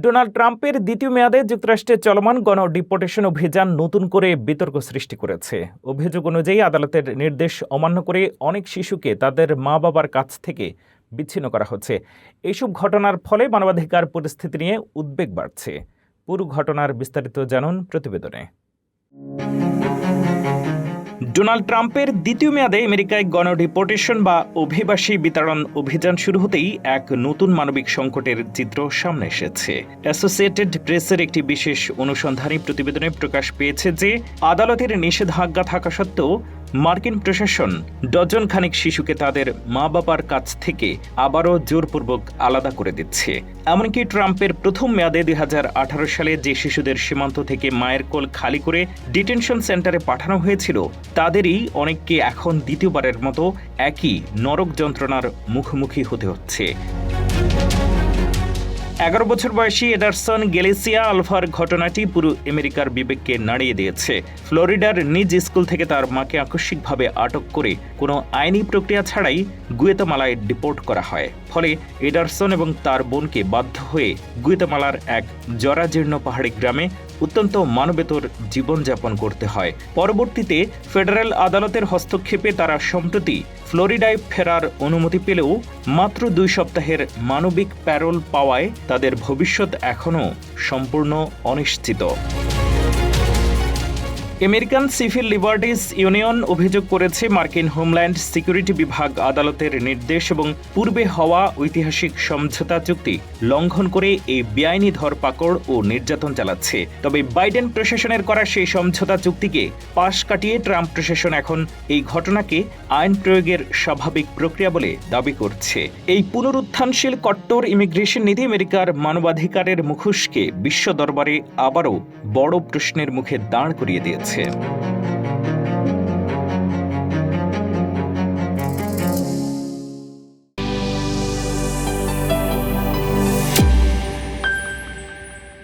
Donald ট্রাম্পের দ্বিতীয় মেয়াদে যুক্তরাষ্ট্রে চলমান গণ-ডিপোর্টেশন অভিযান নতুন করে বিতর্ক সৃষ্টি করেছে। অভিযোগ অনুযায়ী আদালতের নির্দেশ অমান্য করে অনেক শিশুকে তাদের মা-বাবার কাছ থেকে বিচ্ছিন্ন করা হচ্ছে। এইসব ঘটনার ফলে মানবাধিকার পরিস্থিতি নিয়ে উদ্বেগ বাড়ছে। পুরো ঘটনার বিস্তারিত জানুন প্রতিবেদনে। ডোনাল্ড ট্রাম্পের দ্বিতীয় মেয়াদে আমেরিকায় গণ-ডিপোর্টেশন বা অভিবাসী বিতাড়ন অভিযান শুরু হতেই এক নতুন মানবিক সংকটের চিত্র সামনে এসেছে। অ্যাসোসিয়েটেড প্রেসের একটি বিশেষ অনুসন্ধানী প্রতিবেদনে প্রকাশ পেয়েছে যে আদালতের নিষেধাজ্ঞা থাকা সত্ত্বেও মার্কিন প্রশাসন ডজন খানেক শিশুকে তাদের মা বাবার কাছ থেকে আবারও জোরপূর্বক আলাদা করে দিচ্ছে। এমনকি ট্রাম্পের প্রথম মেয়াদে 2018 সালে যে শিশুদের সীমান্ত থেকে মায়ের কোল খালি করে ডিটেনশন সেন্টারে পাঠানো হয়েছিল তাদেরই অনেককে এখন দ্বিতীয়বারের মতো একই নরক যন্ত্রণার মুখোমুখি হতে হচ্ছে। 11 বছর বয়সী এডারসন গ্যালিসিয়া আলভার ঘটনাটি পুরো আমেরিকার বিবেককে নাড়িয়ে দিয়েছে। ফ্লোরিডার নিজ স্কুল থেকে তার মাকে আকস্মিকভাবে আটক করে কোনো আইনি প্রক্রিয়া ছাড়াই গুয়েতামালায় ডিপোর্ট করা হয়। ফলে এডারসন এবং তার বোনকে বাধ্য হয়ে গুয়েতামালার এক জরাজীর্ণ পাহাড়ি গ্রামে অত্যন্ত মানবেতর জীবনযাপন করতে হয়। পরবর্তীতে ফেডারেল আদালতের হস্তক্ষেপে তারা সম্প্রতি ফ্লোরিডায় ফেরার অনুমতি পেলেও মাত্র 2 সপ্তাহের মানবিক প্যারোল পাওয়ায় তাদের ভবিষ্যৎ এখনও সম্পূর্ণ অনিশ্চিত। আমেরিকান সিভিল লিবার্টিজ ইউনিয়ন অভিযোগ করেছে মার্কিন হোমল্যান্ড সিকিউরিটি বিভাগ আদালতের নির্দেশ এবং পূর্বে হওয়া ঐতিহাসিক সমঝোতা চুক্তি লঙ্ঘন করে এই বেআইনি ধরপাকড় ও নির্যাতন চালাচ্ছে। তবে বাইডেন প্রশাসনের করা সেই সমঝোতা চুক্তিকে পাশ কাটিয়ে ট্রাম্প প্রশাসন এখন এই ঘটনাকে আইন প্রয়োগের স্বাভাবিক প্রক্রিয়া বলে দাবি করছে। এই পুনরুত্থানশীল কট্টর ইমিগ্রেশন নীতি আমেরিকার মানবাধিকারের মুখোশকে বিশ্ব দরবারে আবারও বড় প্রশ্নের মুখে দাঁড় করিয়ে দিয়েছে।